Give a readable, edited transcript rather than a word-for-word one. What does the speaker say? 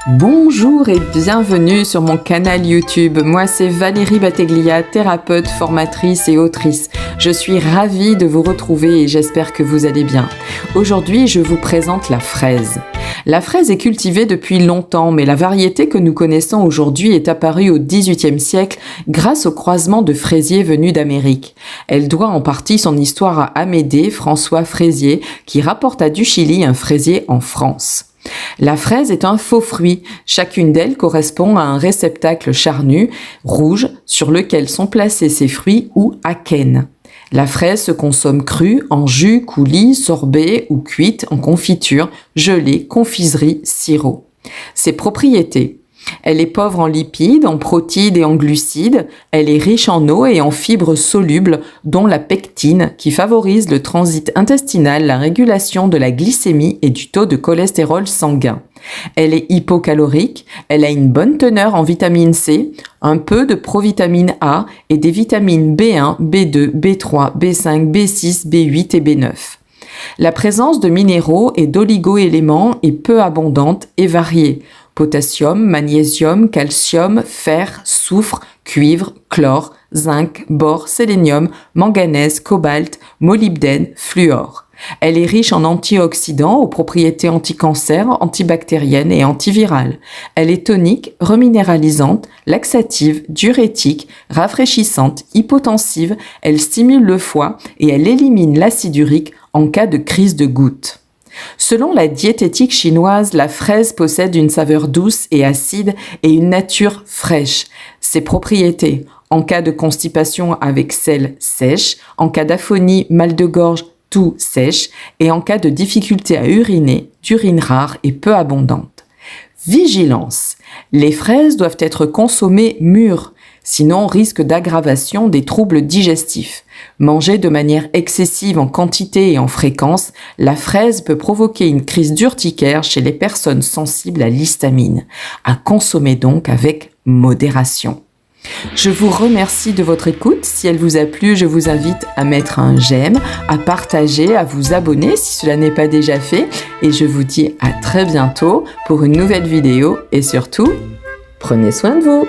Bonjour et bienvenue sur mon canal YouTube. Moi, c'est Valérie Battaglia, thérapeute, formatrice et autrice. Je suis ravie de vous retrouver et j'espère que vous allez bien. Aujourd'hui, je vous présente la fraise. La fraise est cultivée depuis longtemps, mais la variété que nous connaissons aujourd'hui est apparue au XVIIIe siècle grâce au croisement de fraisiers venus d'Amérique. Elle doit en partie son histoire à Amédée François Fraisier, qui rapporta du Chili un fraisier en France. La fraise est un faux fruit. Chacune d'elles correspond à un réceptacle charnu, rouge, sur lequel sont placés ses fruits ou akènes. La fraise se consomme crue, en jus, coulis, sorbet ou cuite, en confiture, gelée, confiserie, sirop. Ses propriétés. Elle est pauvre en lipides, en protides et en glucides. Elle est riche en eau et en fibres solubles, dont la pectine, qui favorise le transit intestinal, la régulation de la glycémie et du taux de cholestérol sanguin. Elle est hypocalorique, elle a une bonne teneur en vitamine C, un peu de provitamine A et des vitamines B1, B2, B3, B5, B6, B8 et B9. La présence de minéraux et d'oligo-éléments est peu abondante et variée. Potassium, magnésium, calcium, fer, soufre, cuivre, chlore, zinc, bore, sélénium, manganèse, cobalt, molybdène, fluor. Elle est riche en antioxydants aux propriétés anti-cancer, antibactériennes et antivirales. Elle est tonique, reminéralisante, laxative, diurétique, rafraîchissante, hypotensive, elle stimule le foie et elle élimine l'acide urique en cas de crise de goutte. Selon la diététique chinoise, la fraise possède une saveur douce et acide et une nature fraîche. Ses propriétés, en cas de constipation avec sel sèche, en cas d'aphonie, mal de gorge, toux sèche et en cas de difficulté à uriner, d'urine rare et peu abondante. Vigilance! Les fraises doivent être consommées mûres, sinon risque d'aggravation des troubles digestifs. Mangée de manière excessive en quantité et en fréquence, la fraise peut provoquer une crise d'urticaire chez les personnes sensibles à l'histamine. À consommer donc avec modération. Je vous remercie de votre écoute. Si elle vous a plu, je vous invite à mettre un j'aime, à partager, à vous abonner si cela n'est pas déjà fait. Et je vous dis à très bientôt pour une nouvelle vidéo et surtout, prenez soin de vous.